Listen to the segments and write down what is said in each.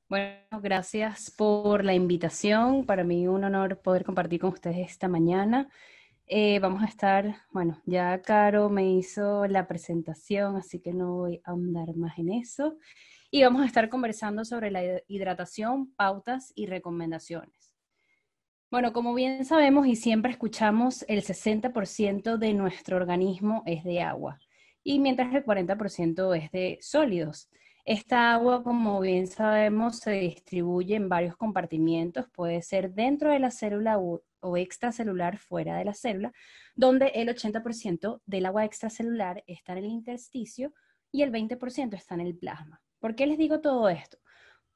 Bueno, gracias por la invitación. Para mí un honor poder compartir con ustedes esta mañana. Vamos a estar, bueno, ya Caro me hizo la presentación, así que no voy a ahondar más en eso. Y vamos a estar conversando sobre la hidratación, pautas y recomendaciones. Bueno, como bien sabemos y siempre escuchamos, el 60% de nuestro organismo es de agua y mientras el 40% es de sólidos. Esta agua, como bien sabemos, se distribuye en varios compartimientos, puede ser dentro de la célula o extracelular fuera de la célula, donde el 80% del agua extracelular está en el intersticio y el 20% está en el plasma. ¿Por qué les digo todo esto?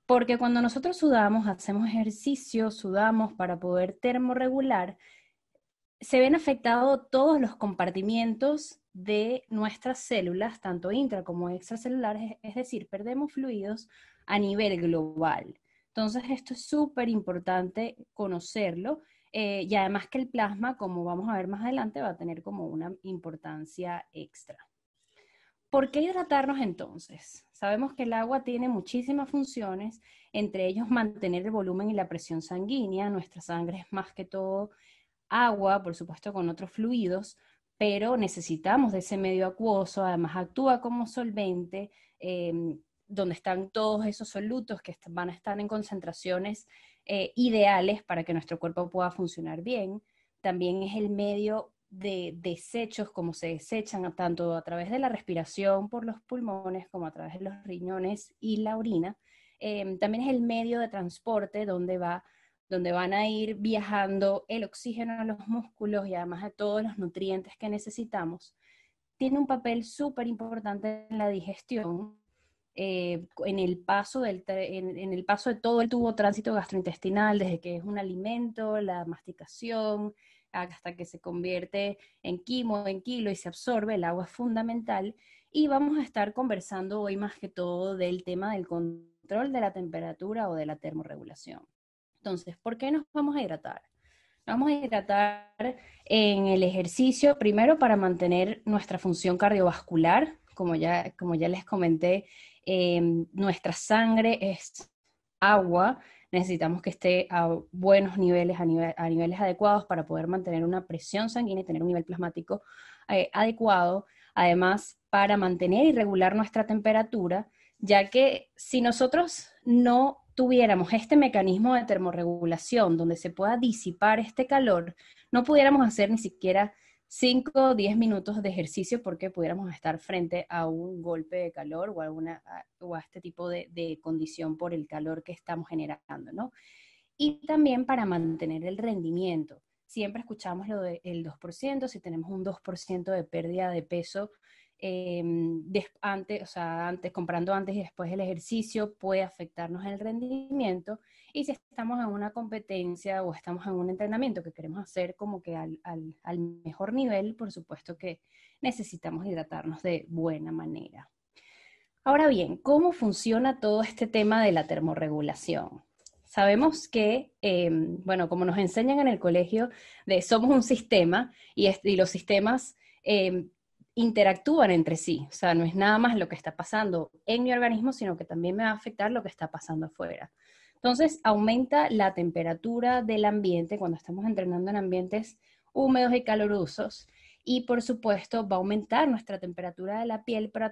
Porque cuando nosotros sudamos, hacemos ejercicio, sudamos para poder termorregular, se ven afectados todos los compartimientos de nuestras células, tanto intra como extracelares, es decir, perdemos fluidos a nivel global. Entonces, esto es súper importante conocerlo y además que el plasma, como vamos a ver más adelante, va a tener como una importancia extra. ¿Por qué hidratarnos entonces? Sabemos que el agua tiene muchísimas funciones, entre ellos mantener el volumen y la presión sanguínea. Nuestra sangre es más que todo agua, por supuesto con otros fluidos, pero necesitamos de ese medio acuoso, además actúa como solvente, donde están todos esos solutos que van a estar en concentraciones ideales para que nuestro cuerpo pueda funcionar bien. También es el medio de desechos, como se desechan tanto a través de la respiración por los pulmones como a través de los riñones y la orina. También es el medio de transporte donde van a ir viajando el oxígeno a los músculos y además de todos los nutrientes que necesitamos. Tiene un papel súper importante en la digestión, en el paso de todo el tubo tránsito gastrointestinal, desde que es un alimento, la masticación, hasta que se convierte en quimo, en kilo y se absorbe. El agua es fundamental. Y vamos a estar conversando hoy más que todo del tema del control de la temperatura o de la termorregulación. Entonces, ¿por qué nos vamos a hidratar? Nos vamos a hidratar en el ejercicio, primero para mantener nuestra función cardiovascular, como ya les comenté, nuestra sangre es agua, necesitamos que esté a buenos niveles, a niveles adecuados para poder mantener una presión sanguínea y tener un nivel plasmático adecuado. Además, para mantener y regular nuestra temperatura, ya que si nosotros no tuviéramos este mecanismo de termorregulación donde se pueda disipar este calor, no pudiéramos hacer ni siquiera 5 o 10 minutos de ejercicio porque pudiéramos estar frente a un golpe de calor o a este tipo de condición por el calor que estamos generando, ¿no? Y también para mantener el rendimiento. Siempre escuchamos lo del 2%, si tenemos un 2% de pérdida de peso antes, o sea, comprando antes y después del ejercicio, puede afectarnos el rendimiento. Y si estamos en una competencia o estamos en un entrenamiento que queremos hacer como que al mejor nivel, por supuesto que necesitamos hidratarnos de buena manera. Ahora bien, ¿cómo funciona todo este tema de la termorregulación? Sabemos que, bueno, como nos enseñan en el colegio, somos un sistema y los sistemas eh, interactúan entre sí. O sea, no es nada más lo que está pasando en mi organismo, sino que también me va a afectar lo que está pasando afuera. Entonces, aumenta la temperatura del ambiente cuando estamos entrenando en ambientes húmedos y calurosos y por supuesto va a aumentar nuestra temperatura de la piel, pero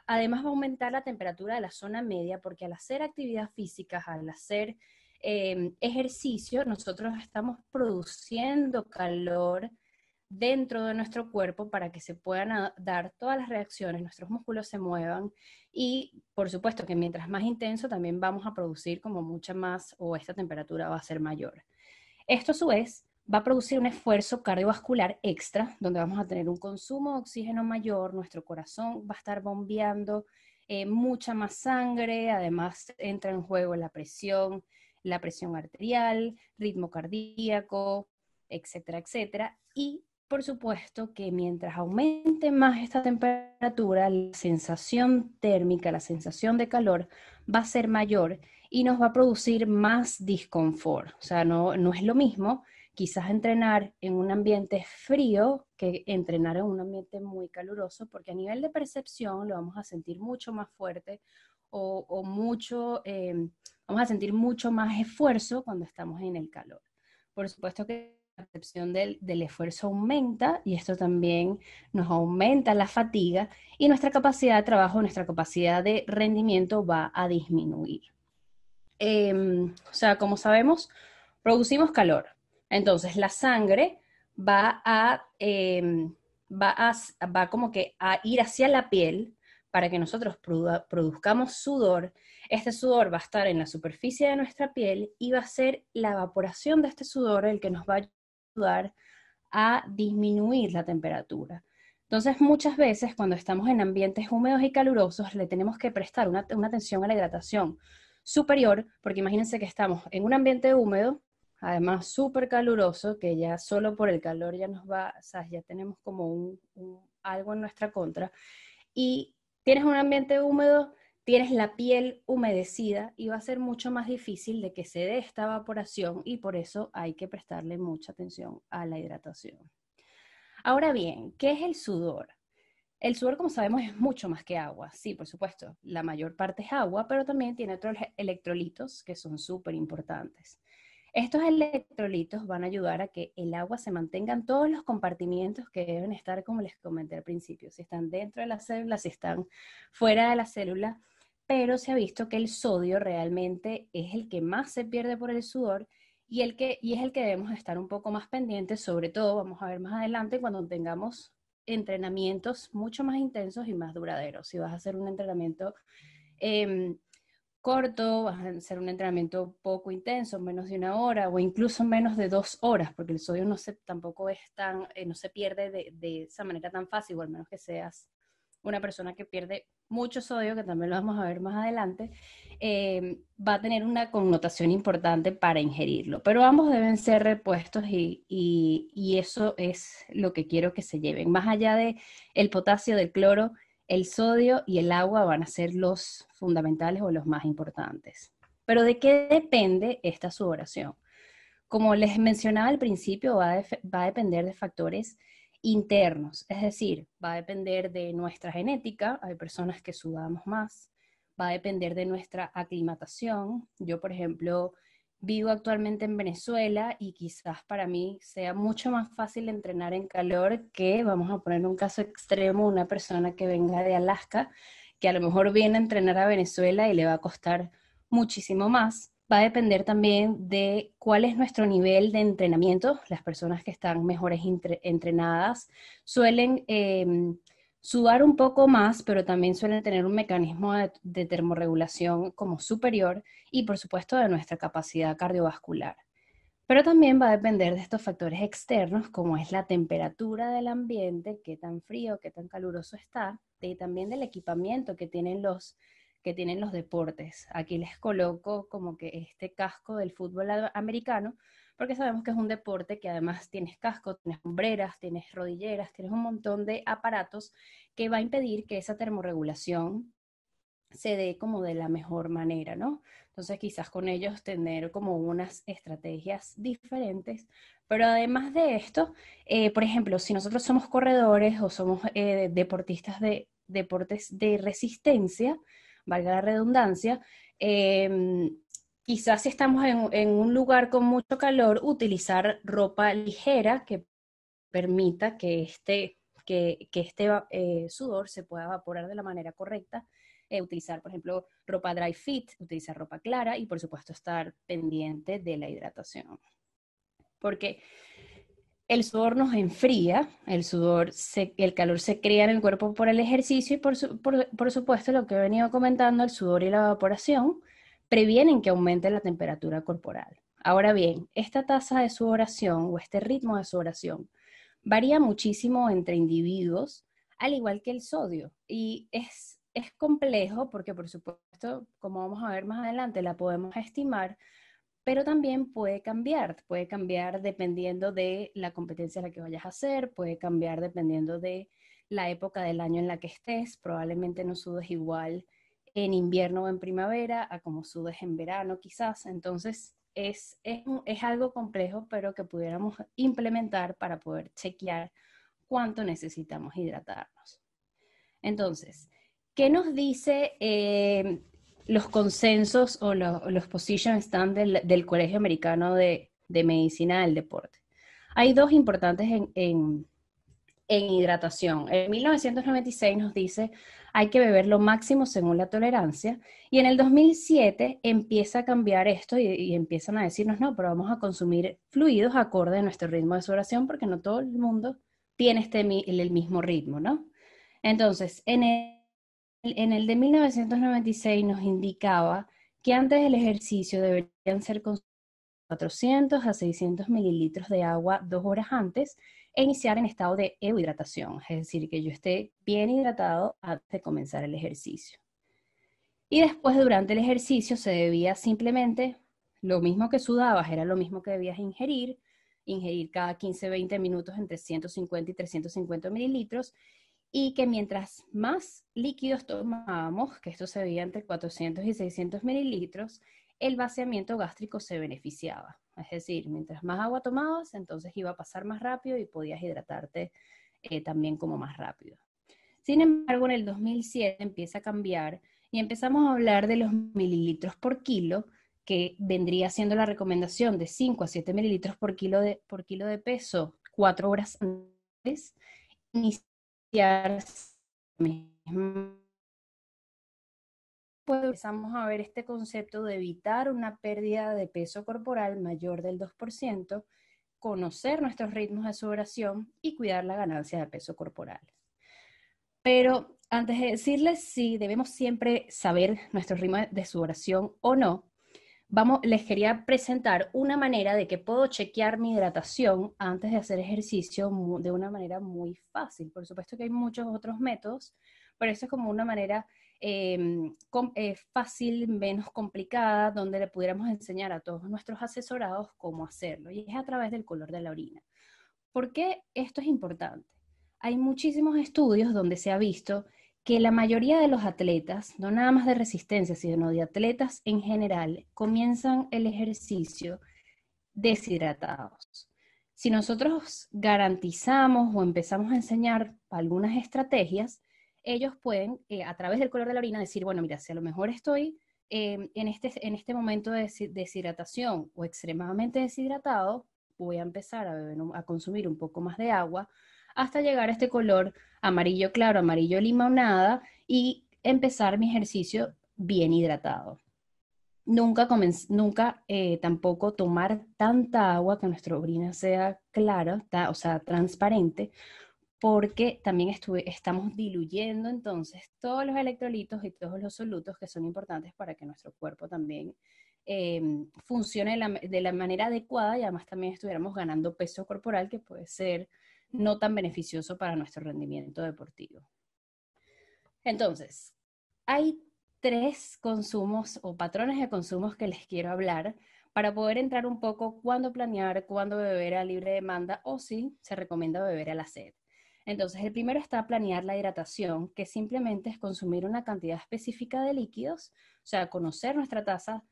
además va a aumentar la temperatura de la zona media, porque al hacer actividad física, al hacer ejercicio, nosotros estamos produciendo calor dentro de nuestro cuerpo para que se puedan dar todas las reacciones, nuestros músculos se muevan y por supuesto que mientras más intenso también vamos a producir como mucha más o esta temperatura va a ser mayor. Esto a su vez va a producir un esfuerzo cardiovascular extra, donde vamos a tener un consumo de oxígeno mayor, nuestro corazón va a estar bombeando mucha más sangre, además entra en juego la presión arterial, ritmo cardíaco, etcétera, etcétera. Y por supuesto que mientras aumente más esta temperatura, la sensación térmica, la sensación de calor va a ser mayor y nos va a producir más disconfort. O sea, no es lo mismo quizás entrenar en un ambiente frío que entrenar en un ambiente muy caluroso, porque a nivel de percepción lo vamos a sentir mucho más fuerte o mucho, vamos a sentir mucho más esfuerzo cuando estamos en el calor. Por supuesto que la percepción del esfuerzo aumenta y esto también nos aumenta la fatiga y nuestra capacidad de trabajo, nuestra capacidad de rendimiento va a disminuir. O sea, como sabemos, producimos calor. Entonces la sangre va a, va como que a ir hacia la piel para que nosotros produzcamos sudor. Este sudor va a estar en la superficie de nuestra piel y va a ser la evaporación de este sudor el que nos va a ayudar a disminuir la temperatura. Entonces, muchas veces cuando estamos en ambientes húmedos y calurosos, le tenemos que prestar una atención a la hidratación superior, porque imagínense que estamos en un ambiente húmedo, además súper caluroso, que ya solo por el calor ya nos va, o sea, ya tenemos como algo en nuestra contra, y tienes un ambiente húmedo, tienes la piel humedecida y va a ser mucho más difícil de que se dé esta evaporación y por eso hay que prestarle mucha atención a la hidratación. Ahora bien, ¿qué es el sudor? El sudor, como sabemos, es mucho más que agua. Sí, por supuesto, la mayor parte es agua, pero también tiene otros electrolitos que son súper importantes. Estos electrolitos van a ayudar a que el agua se mantenga en todos los compartimientos que deben estar, como les comenté al principio, si están dentro de la célula, si están fuera de la célula, pero se ha visto que el sodio realmente es el que más se pierde por el sudor y es el que debemos estar un poco más pendientes, sobre todo, vamos a ver más adelante, cuando tengamos entrenamientos mucho más intensos y más duraderos. Si vas a hacer un entrenamiento eh, corto, vas a hacer un entrenamiento poco intenso, menos de 1 hora o incluso menos de 2 horas, porque el sodio tampoco es tan, no se pierde de esa manera tan fácil, o al menos que seas una persona que pierde mucho sodio, que también lo vamos a ver más adelante, va a tener una connotación importante para ingerirlo. Pero ambos deben ser repuestos y eso es lo que quiero que se lleven. Más allá de el potasio, del cloro, el sodio y el agua van a ser los fundamentales o los más importantes. Pero ¿de qué depende esta sudoración? Como les mencionaba al principio, va a depender de factores internos, es decir, va a depender de nuestra genética, hay personas que sudamos más, va a depender de nuestra aclimatación. Yo, por ejemplo, vivo actualmente en Venezuela y quizás para mí sea mucho más fácil entrenar en calor que, vamos a poner un caso extremo, una persona que venga de Alaska, que a lo mejor viene a entrenar a Venezuela y le va a costar muchísimo más. Va a depender también de cuál es nuestro nivel de entrenamiento. Las personas que están mejores entrenadas suelen sudar un poco más, pero también suelen tener un mecanismo de termorregulación como superior y por supuesto de nuestra capacidad cardiovascular. Pero también va a depender de estos factores externos, como es la temperatura del ambiente, qué tan frío, qué tan caluroso está, y también del equipamiento que tienen los deportes. Aquí les coloco como que este casco del fútbol americano, porque sabemos que es un deporte que además tienes casco, tienes hombreras, tienes rodilleras, tienes un montón de aparatos que va a impedir que esa termorregulación se dé como de la mejor manera, ¿no? Entonces quizás con ellos tener como unas estrategias diferentes, pero además de esto, por ejemplo, si nosotros somos corredores o somos deportistas de deportes de resistencia, valga la redundancia, eh, quizás si estamos en un lugar con mucho calor, utilizar ropa ligera que permita que este sudor se pueda evaporar de la manera correcta, utilizar, por ejemplo, ropa dry fit, utilizar ropa clara y, por supuesto, estar pendiente de la hidratación. Porque el sudor nos enfría, el calor se crea en el cuerpo por el ejercicio y, por supuesto, lo que he venido comentando, el sudor y la evaporación previenen que aumente la temperatura corporal. Ahora bien, esta tasa de sudoración o este ritmo de sudoración varía muchísimo entre individuos, al igual que el sodio. Y es complejo porque, por supuesto, como vamos a ver más adelante, la podemos estimar, pero también puede cambiar dependiendo de la competencia a la que vayas a hacer, puede cambiar dependiendo de la época del año en la que estés, probablemente no sudes igual en invierno o en primavera a como sudes en verano quizás, entonces es algo complejo, pero que pudiéramos implementar para poder chequear cuánto necesitamos hidratarnos. Entonces, ¿qué nos dice los consensos o los position stand del Colegio Americano de Medicina del Deporte? Hay dos importantes en hidratación. En 1996 nos dice hay que beber lo máximo según la tolerancia, y en el 2007 empieza a cambiar esto y empiezan a decirnos, no, pero vamos a consumir fluidos acorde a nuestro ritmo de sudoración porque no todo el mundo tiene el mismo ritmo, ¿no? Entonces, en el de 1996 nos indicaba que antes del ejercicio deberían ser consumidos 400 a 600 mililitros de agua 2 horas antes e iniciar en estado de euhidratación, es decir, que yo esté bien hidratado antes de comenzar el ejercicio. Y después, durante el ejercicio, se debía simplemente, lo mismo que sudabas, era lo mismo que debías ingerir cada 15-20 minutos entre 150 y 350 mililitros, y que mientras más líquidos tomábamos, que esto se veía entre 400 y 600 mililitros, el vaciamiento gástrico se beneficiaba. Es decir, mientras más agua tomabas, entonces iba a pasar más rápido y podías hidratarte también como más rápido. Sin embargo, en el 2007 empieza a cambiar y empezamos a hablar de los mililitros por kilo, que vendría siendo la recomendación de 5 a 7 mililitros por kilo de peso 4 horas antes, iniciar pues empezamos a ver este concepto de evitar una pérdida de peso corporal mayor del 2%, conocer nuestros ritmos de sudoración y cuidar la ganancia de peso corporal. Pero antes de decirles si debemos siempre saber nuestro ritmo de sudoración o no, les quería presentar una manera de que puedo chequear mi hidratación antes de hacer ejercicio de una manera muy fácil. Por supuesto que hay muchos otros métodos, pero esto es como una manera fácil, menos complicada, donde le pudiéramos enseñar a todos nuestros asesorados cómo hacerlo, y es a través del color de la orina. ¿Por qué esto es importante? Hay muchísimos estudios donde se ha visto que la mayoría de los atletas, no nada más de resistencia, sino de atletas en general, comienzan el ejercicio deshidratados. Si nosotros garantizamos o empezamos a enseñar algunas estrategias, ellos pueden, a través del color de la orina, decir, bueno, mira, si a lo mejor estoy en este momento de deshidratación o extremadamente deshidratado, voy a empezar a consumir un poco más de agua hasta llegar a este color amarillo claro, amarillo limonada, y empezar mi ejercicio bien hidratado. Nunca tampoco tomar tanta agua que nuestra orina sea clara, o sea, transparente, porque también estamos diluyendo entonces todos los electrolitos y todos los solutos que son importantes para que nuestro cuerpo también funcione de la manera adecuada, y además también estuviéramos ganando peso corporal, que puede ser no tan beneficioso para nuestro rendimiento deportivo. Entonces, hay 3 consumos o patrones de consumos que les quiero hablar para poder entrar un poco cuándo planear, cuándo beber a libre demanda o si se recomienda beber a la sed. Entonces, el primero está planear la hidratación, que simplemente es consumir una cantidad específica de líquidos, o sea, conocer nuestra tasa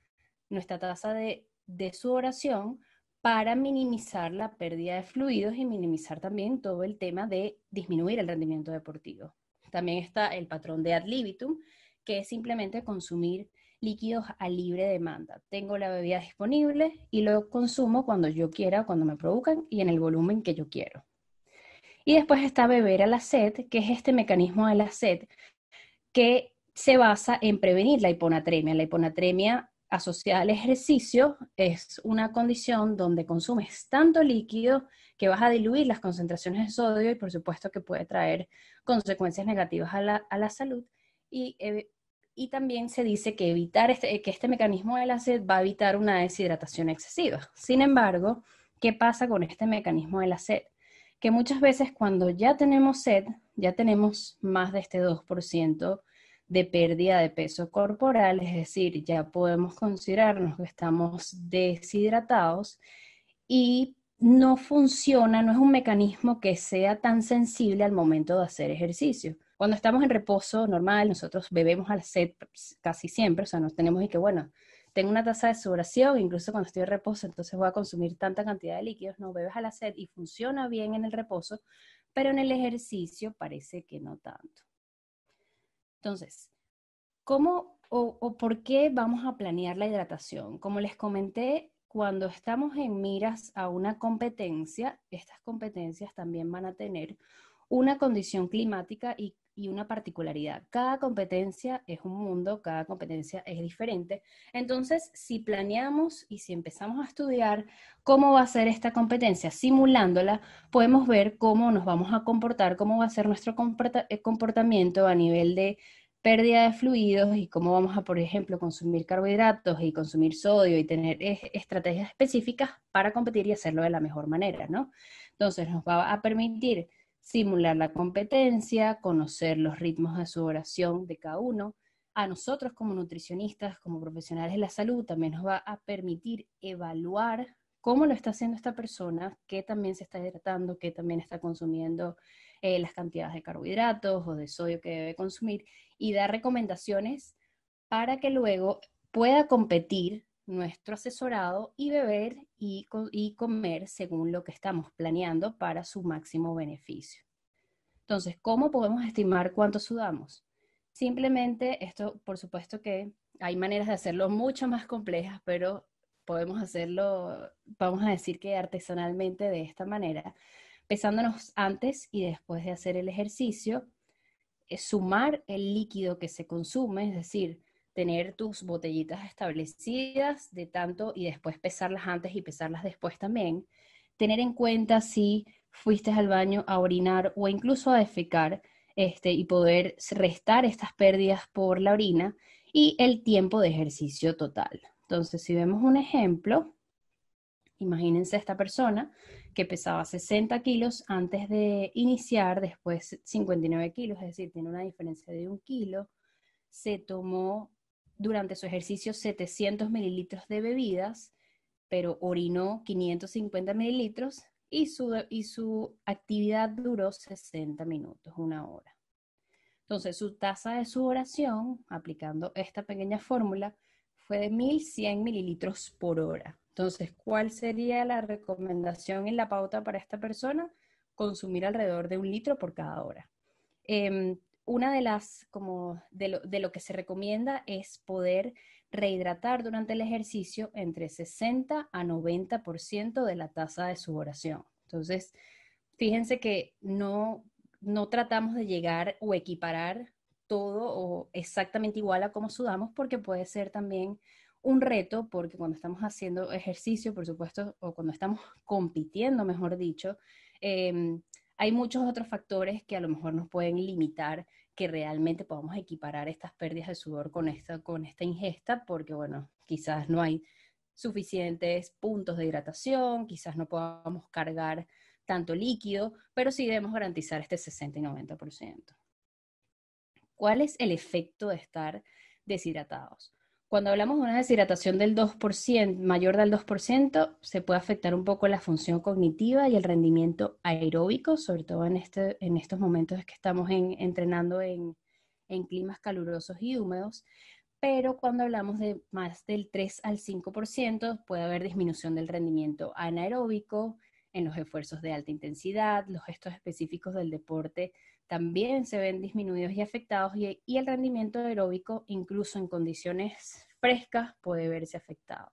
de sudoración para minimizar la pérdida de fluidos y minimizar también todo el tema de disminuir el rendimiento deportivo. También está el patrón de ad libitum, que es simplemente consumir líquidos a libre demanda. Tengo la bebida disponible y lo consumo cuando yo quiera, cuando me provocan y en el volumen que yo quiero. Y después está beber a la sed, que es este mecanismo de la sed que se basa en prevenir la hiponatremia. La hiponatremia asociada al ejercicio es una condición donde consumes tanto líquido que vas a diluir las concentraciones de sodio, y por supuesto que puede traer consecuencias negativas a la salud. Y también se dice que que este mecanismo de la sed va a evitar una deshidratación excesiva. Sin embargo, ¿qué pasa con este mecanismo de la sed? Que muchas veces cuando ya tenemos sed, ya tenemos más de este 2% de pérdida de peso corporal, es decir, ya podemos considerarnos que estamos deshidratados, y no funciona, no es un mecanismo que sea tan sensible al momento de hacer ejercicio. Cuando estamos en reposo normal, nosotros bebemos a la sed casi siempre, o sea, no tenemos y que, bueno, tengo una tasa de sudoración, incluso cuando estoy de reposo, entonces voy a consumir tanta cantidad de líquidos, no, bebes a la sed y funciona bien en el reposo, pero en el ejercicio parece que no tanto. Entonces, ¿cómo o por qué vamos a planear la hidratación? Como les comenté, cuando estamos en miras a una competencia, estas competencias también van a tener una condición climática y una particularidad. Cada competencia es un mundo, cada competencia es diferente. Entonces, si planeamos y si empezamos a estudiar cómo va a ser esta competencia, simulándola, podemos ver cómo nos vamos a comportar, cómo va a ser nuestro comportamiento a nivel de pérdida de fluidos y cómo vamos a, por ejemplo, consumir carbohidratos y consumir sodio y tener estrategias específicas para competir y hacerlo de la mejor manera, ¿no? Entonces nos va a permitir simular la competencia, conocer los ritmos de sudoración de cada uno. A nosotros como nutricionistas, como profesionales de la salud, también nos va a permitir evaluar cómo lo está haciendo esta persona, qué también se está hidratando, qué también está consumiendo las cantidades de carbohidratos o de sodio que debe consumir y dar recomendaciones para que luego pueda competir nuestro asesorado y beber y comer según lo que estamos planeando para su máximo beneficio. Entonces, ¿cómo podemos estimar cuánto sudamos? Simplemente esto, por supuesto que hay maneras de hacerlo mucho más complejas, pero podemos hacerlo, vamos a decir que artesanalmente de esta manera, pesándonos antes y después de hacer el ejercicio, sumar el líquido que se consume, es decir, tener tus botellitas establecidas de tanto y después pesarlas antes y pesarlas después también. Tener en cuenta si fuiste al baño a orinar o incluso a defecar, y poder restar estas pérdidas por la orina y el tiempo de ejercicio total. Entonces, si vemos un ejemplo, imagínense esta persona que pesaba 60 kilos antes de iniciar, después 59 kilos, es decir, tiene una diferencia de 1 kilo. Se tomó durante su ejercicio 700 mililitros de bebidas, pero orinó 550 mililitros y su actividad duró 60 minutos, 1 hora. Entonces, su tasa de sudoración, aplicando esta pequeña fórmula, fue de 1100 mililitros por hora. Entonces, ¿cuál sería la recomendación y la pauta para esta persona? Consumir alrededor de 1 litro por cada hora. Una de las, como de lo que se recomienda es poder rehidratar durante el ejercicio entre 60 a 90% de la tasa de sudoración. Entonces, fíjense que no tratamos de llegar o equiparar todo o exactamente igual a cómo sudamos, porque puede ser también un reto, porque cuando estamos haciendo ejercicio, por supuesto, o cuando estamos compitiendo, mejor dicho, hay muchos otros factores que a lo mejor nos pueden limitar que realmente podamos equiparar estas pérdidas de sudor con esta ingesta, porque bueno, quizás no hay suficientes puntos de hidratación, quizás no podamos cargar tanto líquido, pero sí debemos garantizar este 60 y 90%. ¿Cuál es el efecto de estar deshidratados? Cuando hablamos de una deshidratación del 2%, mayor del 2%, se puede afectar un poco la función cognitiva y el rendimiento aeróbico, sobre todo en estos momentos que estamos entrenando en climas calurosos y húmedos. Pero cuando hablamos de más del 3 al 5%, puede haber disminución del rendimiento anaeróbico en los esfuerzos de alta intensidad, los gestos específicos del deporte también se ven disminuidos y afectados y el rendimiento aeróbico, incluso en condiciones frescas, puede verse afectado.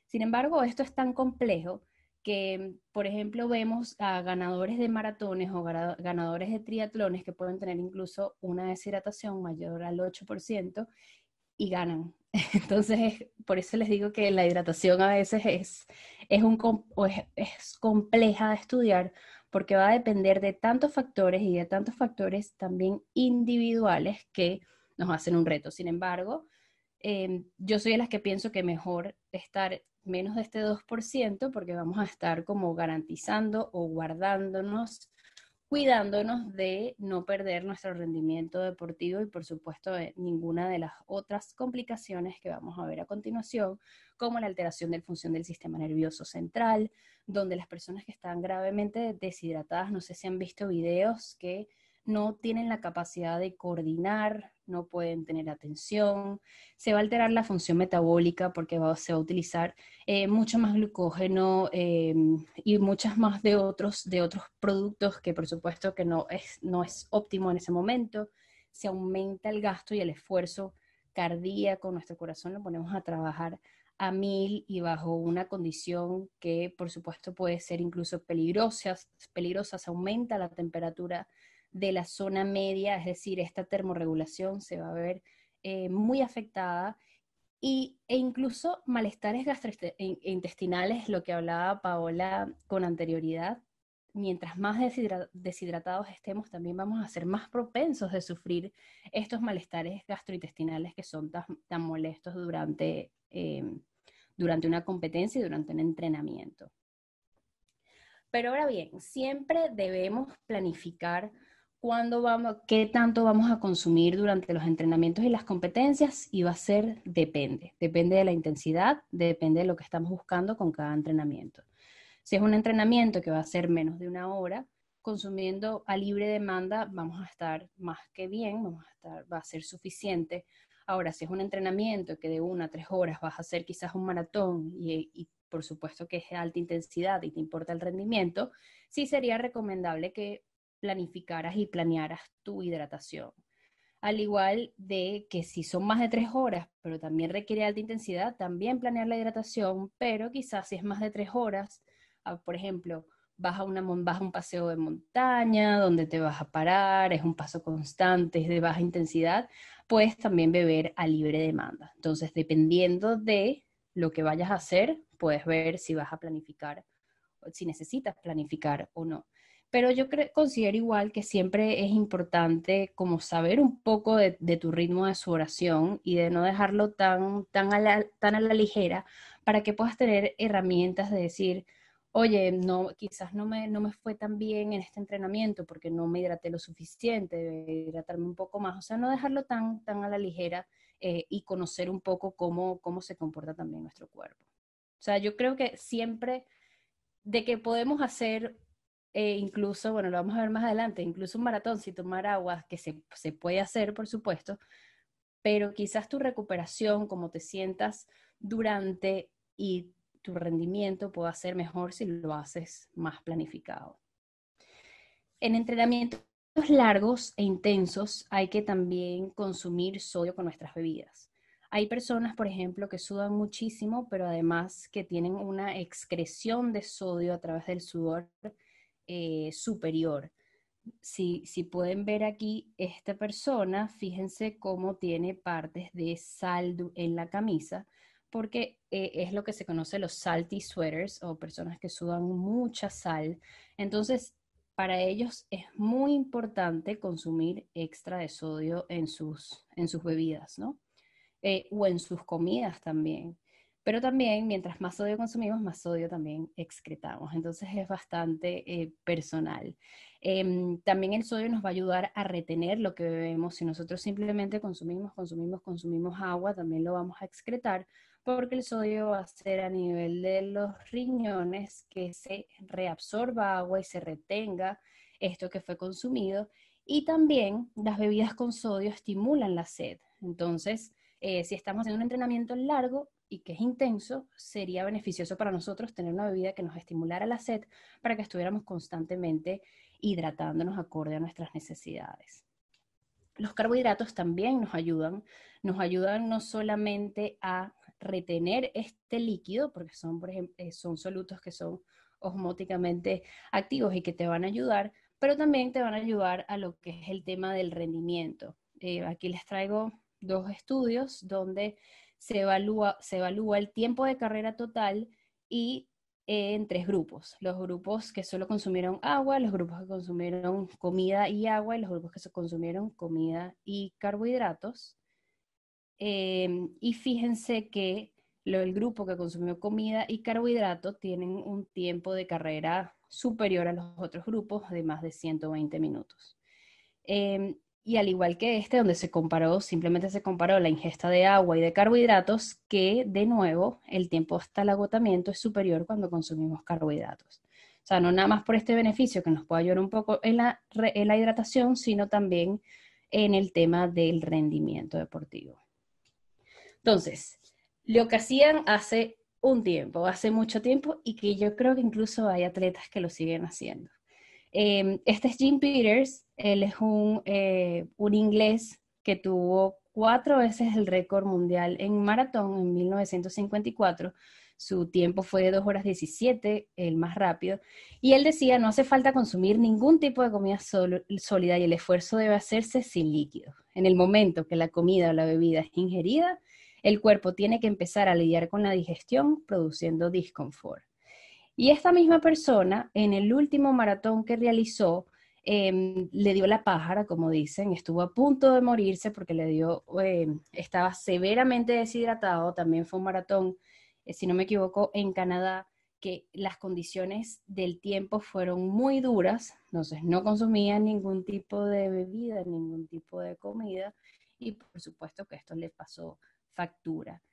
Sin embargo, esto es tan complejo que, por ejemplo, vemos a ganadores de maratones o ganadores de triatlones que pueden tener incluso una deshidratación mayor al 8% y ganan. Entonces, por eso les digo que la hidratación a veces es compleja de estudiar porque va a depender de tantos factores y de tantos factores también individuales que nos hacen un reto. Sin embargo, yo soy de las que pienso que mejor estar menos de este 2% porque vamos a estar como garantizando o guardándonos, cuidándonos de no perder nuestro rendimiento deportivo y por supuesto de ninguna de las otras complicaciones que vamos a ver a continuación, como la alteración de la función del sistema nervioso central, donde las personas que están gravemente deshidratadas, no sé si han visto videos que no tienen la capacidad de coordinar, no pueden tener atención, se va a alterar la función metabólica porque se va a utilizar mucho más glucógeno y muchas más de otros productos que por supuesto que no es óptimo en ese momento. Se aumenta el gasto y el esfuerzo cardíaco, nuestro corazón lo ponemos a trabajar a 1000 y bajo una condición que por supuesto puede ser incluso peligrosa, se aumenta la temperatura de la zona media, es decir, esta termorregulación se va a ver muy afectada e incluso malestares gastrointestinales, lo que hablaba Paola con anterioridad. Mientras más deshidratados estemos, también vamos a ser más propensos de sufrir estos malestares gastrointestinales que son tan molestos durante una competencia y durante un entrenamiento. Pero ahora bien, siempre debemos planificar qué tanto vamos a consumir durante los entrenamientos y las competencias, y va a ser depende de la intensidad, depende de lo que estamos buscando con cada entrenamiento. Si es un entrenamiento que va a ser menos de 1 hora, consumiendo a libre demanda vamos a estar más que bien, va a ser suficiente. Ahora, si es un entrenamiento que de 1 a 3 horas vas a hacer quizás un maratón y por supuesto que es de alta intensidad y te importa el rendimiento, sí sería recomendable que planificaras y planearas tu hidratación. Al igual de que si son más de 3 horas, pero también requiere alta intensidad, también planear la hidratación, pero quizás si es más de 3 horas, por ejemplo, vas a un paseo de montaña donde te vas a parar, es un paso constante, es de baja intensidad, puedes también beber a libre demanda. Entonces, dependiendo de lo que vayas a hacer, puedes ver si vas a planificar, si necesitas planificar o no. Pero yo considero igual que siempre es importante como saber un poco de tu ritmo de sudoración y de no dejarlo tan a la ligera, para que puedas tener herramientas de decir, oye, no, quizás no me fue tan bien en este entrenamiento porque no me hidraté lo suficiente, debe hidratarme un poco más. O sea, no dejarlo tan a la ligera y conocer un poco cómo se comporta también nuestro cuerpo. O sea, yo creo que siempre de que podemos hacer, incluso, bueno, lo vamos a ver más adelante, incluso un maratón sin tomar agua, que se puede hacer, por supuesto, pero quizás tu recuperación, como te sientas durante y tu rendimiento pueda ser mejor si lo haces más planificado. En entrenamientos largos e intensos hay que también consumir sodio con nuestras bebidas. Hay personas, por ejemplo, que sudan muchísimo, pero además que tienen una excreción de sodio a través del sudor superior. Si pueden ver aquí, esta persona, fíjense cómo tiene partes de sal en la camisa, porque es lo que se conoce los salty sweaters o personas que sudan mucha sal. Entonces, para ellos es muy importante consumir extra de sodio en sus bebidas, ¿no? O en sus comidas también. Pero también, mientras más sodio consumimos, más sodio también excretamos. Entonces es bastante personal. También el sodio nos va a ayudar a retener lo que bebemos. Si nosotros simplemente consumimos agua, también lo vamos a excretar, porque el sodio va a ser a nivel de los riñones que se reabsorba agua y se retenga esto que fue consumido. Y también las bebidas con sodio estimulan la sed. Entonces, si estamos haciendo un entrenamiento largo y que es intenso, sería beneficioso para nosotros tener una bebida que nos estimulara la sed para que estuviéramos constantemente hidratándonos acorde a nuestras necesidades. Los carbohidratos también nos ayudan no solamente a retener este líquido, porque son, por ejemplo, son solutos que son osmóticamente activos y que te van a ayudar, pero también te van a ayudar a lo que es el tema del rendimiento. Aquí les traigo 2 estudios donde se evalúa el tiempo de carrera total y en 3 grupos. Los grupos que solo consumieron agua, los grupos que consumieron comida y agua y los grupos que se consumieron comida y carbohidratos. Y fíjense que el grupo que consumió comida y carbohidratos tienen un tiempo de carrera superior a los otros grupos de más de 120 minutos. Y al igual que donde simplemente se comparó la ingesta de agua y de carbohidratos, que de nuevo el tiempo hasta el agotamiento es superior cuando consumimos carbohidratos. O sea, no nada más por este beneficio que nos puede ayudar un poco en la hidratación, sino también en el tema del rendimiento deportivo. Entonces, lo que hacían hace un tiempo, hace mucho tiempo, y que yo creo que incluso hay atletas que lo siguen haciendo. Este es Jim Peters, él es un inglés que tuvo 4 veces el récord mundial en maratón en 1954. Su tiempo fue de 2 horas 17, el más rápido. Y él decía, no hace falta consumir ningún tipo de comida sólida y el esfuerzo debe hacerse sin líquido. En el momento que la comida o la bebida es ingerida, el cuerpo tiene que empezar a lidiar con la digestión, produciendo disconfort. Y esta misma persona, en el último maratón que realizó, le dio la pájara, como dicen, estuvo a punto de morirse porque estaba severamente deshidratado. También fue un maratón, si no me equivoco, en Canadá, que las condiciones del tiempo fueron muy duras, entonces no consumía ningún tipo de bebida, ningún tipo de comida, y por supuesto que esto le pasó factura.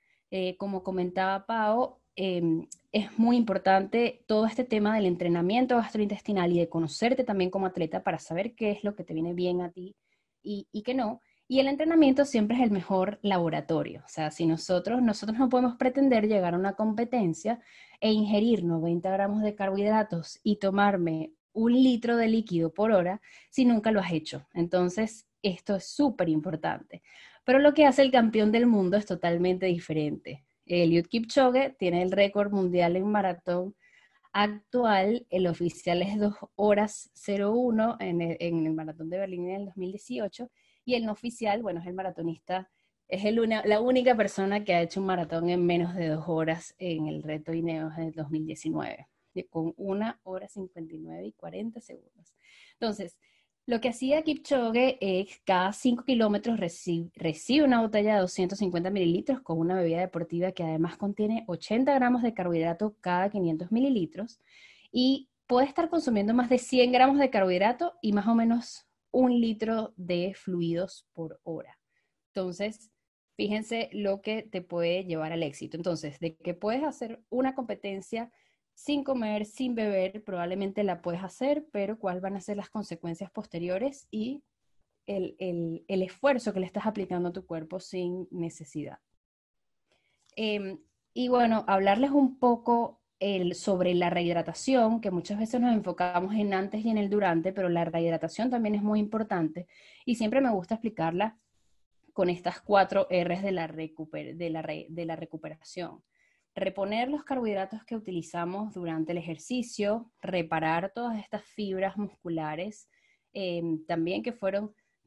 Como comentaba Pau, es muy importante todo este tema del entrenamiento gastrointestinal y de conocerte también como atleta para saber qué es lo que te viene bien a ti y qué no. Y el entrenamiento siempre es el mejor laboratorio. O sea, si nosotros no podemos pretender llegar a una competencia e ingerir 90 gramos de carbohidratos y tomarme 1 litro de líquido por hora si nunca lo has hecho. Entonces, esto es súper importante. Pero lo que hace el campeón del mundo es totalmente diferente. Eliud Kipchoge tiene el récord mundial en maratón actual, el oficial es 2 horas 01 en el maratón de Berlín en el 2018, y el no oficial, bueno, es el maratonista, la única persona que ha hecho un maratón en menos de 2 horas en el reto Ineos del 2019, con 1 hora 59 y 40 segundos. Entonces, lo que hacía Kipchoge es cada 5 kilómetros recibe una botella de 250 mililitros con una bebida deportiva que además contiene 80 gramos de carbohidrato cada 500 mililitros y puede estar consumiendo más de 100 gramos de carbohidrato y más o menos 1 litro de fluidos por hora. Entonces, fíjense lo que te puede llevar al éxito. Entonces, de que puedes hacer una competencia sin comer, sin beber, probablemente la puedes hacer, pero cuáles van a ser las consecuencias posteriores y el esfuerzo que le estás aplicando a tu cuerpo sin necesidad. Y bueno, hablarles un poco sobre la rehidratación, que muchas veces nos enfocamos en antes y en el durante, pero la rehidratación también es muy importante y siempre me gusta explicarla con estas 4 R's de la recuperación. Reponer los carbohidratos que utilizamos durante el ejercicio, reparar todas estas fibras musculares, también que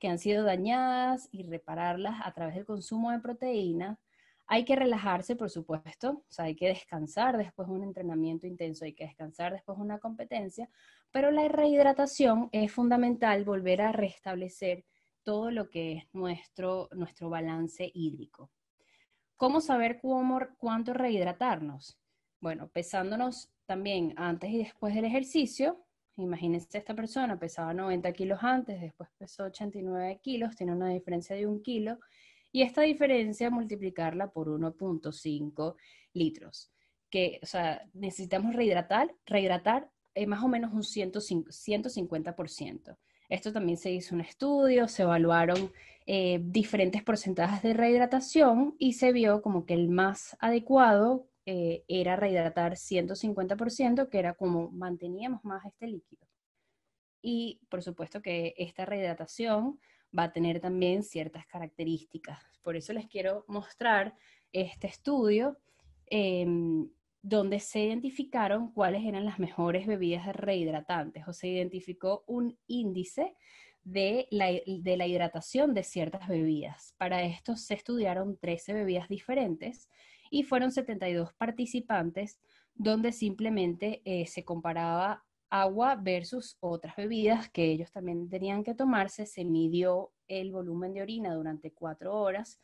han sido dañadas y repararlas a través del consumo de proteínas. Hay que relajarse, por supuesto, o sea, hay que descansar después de un entrenamiento intenso, hay que descansar después de una competencia, pero la rehidratación es fundamental volver a restablecer todo lo que es nuestro balance hídrico. ¿Cómo saber cuánto rehidratarnos? Bueno, pesándonos también antes y después del ejercicio. Imagínense, esta persona pesaba 90 kilos antes, después pesó 89 kilos, tiene una diferencia de 1 kilo, y esta diferencia multiplicarla por 1.5 litros. O sea, necesitamos rehidratar más o menos un 150%. Esto también se hizo un estudio, se evaluaron diferentes porcentajes de rehidratación y se vio como que el más adecuado era rehidratar 150%, que era como manteníamos más este líquido. Y por supuesto que esta rehidratación va a tener también ciertas características. Por eso les quiero mostrar este estudio donde se identificaron cuáles eran las mejores bebidas rehidratantes, o se identificó un índice de la hidratación de ciertas bebidas. Para esto se estudiaron 13 bebidas diferentes y fueron 72 participantes donde simplemente se comparaba agua versus otras bebidas que ellos también tenían que tomarse. Se midió el volumen de orina durante 4 horas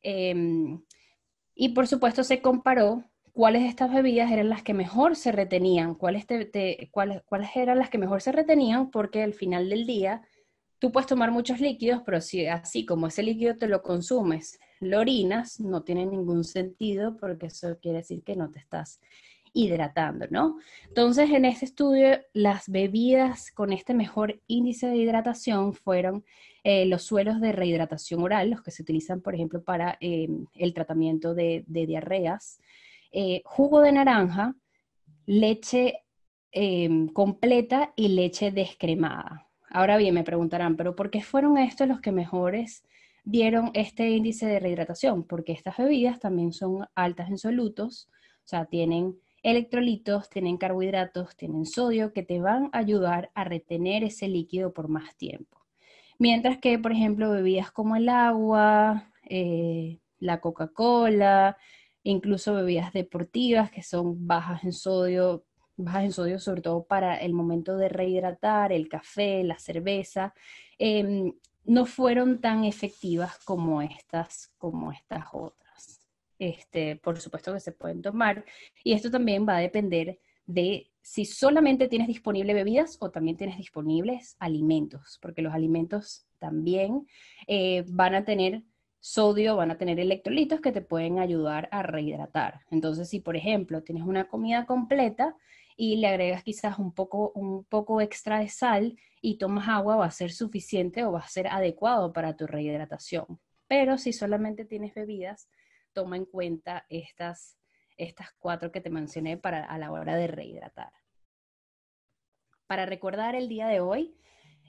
y por supuesto se comparó cuáles de estas bebidas eran las que mejor se retenían, cuáles eran las que mejor se retenían, porque al final del día tú puedes tomar muchos líquidos, pero si así como ese líquido te lo consumes, lo orinas, no tiene ningún sentido porque eso quiere decir que no te estás hidratando, ¿no? Entonces, en este estudio, las bebidas con este mejor índice de hidratación fueron los sueros de rehidratación oral, los que se utilizan, por ejemplo, para el tratamiento de diarreas, jugo de naranja, leche completa y leche descremada. Ahora bien, me preguntarán, ¿pero por qué fueron estos los que mejores dieron este índice de rehidratación? Porque estas bebidas también son altas en solutos, o sea, tienen electrolitos, tienen carbohidratos, tienen sodio que te van a ayudar a retener ese líquido por más tiempo. Mientras que, por ejemplo, bebidas como el agua, la Coca-Cola, incluso bebidas deportivas que son bajas en sodio sobre todo para el momento de rehidratar, el café, la cerveza, eh, no fueron tan efectivas como estas otras. Por supuesto que se pueden tomar y esto también va a depender de si solamente tienes disponible bebidas o también tienes disponibles alimentos, porque los alimentos también van a tener sodio, van a tener electrolitos que te pueden ayudar a rehidratar. Entonces, si por ejemplo tienes una comida completa y le agregas quizás un poco extra de sal y tomas agua, va a ser suficiente o va a ser adecuado para tu rehidratación. Pero si solamente tienes bebidas, toma en cuenta estas cuatro que te mencioné a la hora de rehidratar. Para recordar el día de hoy,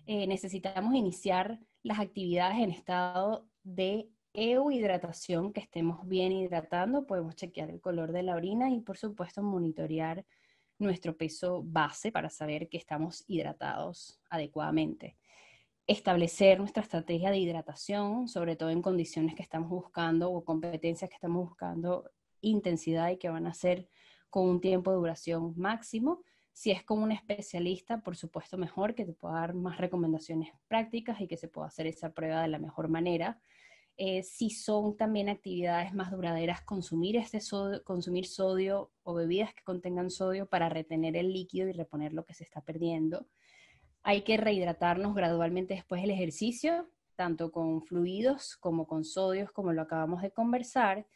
necesitamos iniciar las actividades en estado de euhidratación, que estemos bien hidratando. Podemos chequear el color de la orina y por supuesto monitorear nuestro peso base para saber que estamos hidratados adecuadamente. Establecer nuestra estrategia de hidratación, sobre todo en condiciones que estamos buscando o competencias que estamos buscando intensidad y que van a ser con un tiempo de duración máximo. Si es con un especialista, por supuesto mejor, que te pueda dar más recomendaciones prácticas y que se pueda hacer esa prueba de la mejor manera. Si son también actividades más duraderas, consumir sodio o bebidas que contengan sodio para retener el líquido y reponer lo que se está perdiendo. Hay que rehidratarnos gradualmente después del ejercicio, tanto con fluidos como con sodios, como lo acabamos de conversar.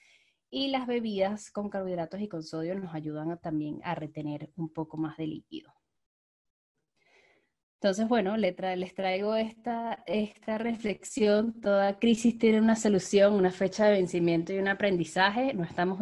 Y las bebidas con carbohidratos y con sodio nos ayudan también a retener un poco más de líquido. Entonces, bueno, les traigo esta reflexión. Toda crisis tiene una solución, una fecha de vencimiento y un aprendizaje. No eh, estamos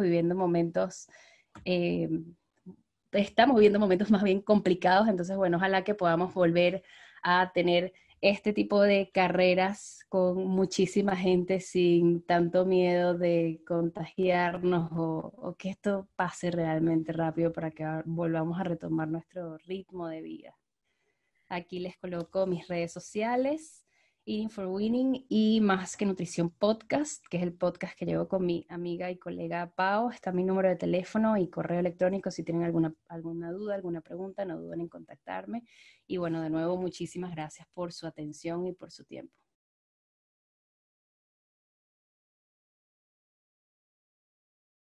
viviendo momentos más bien complicados. Entonces, bueno, ojalá que podamos volver a tener este tipo de carreras con muchísima gente sin tanto miedo de contagiarnos o que esto pase realmente rápido para que volvamos a retomar nuestro ritmo de vida. Aquí les coloco mis redes sociales, Eating for Winning y Más que Nutrición Podcast, que es el podcast que llevo con mi amiga y colega Pau. Está mi número de teléfono y correo electrónico. Si tienen alguna duda, alguna pregunta, no duden en contactarme. Y bueno, de nuevo, muchísimas gracias por su atención y por su tiempo.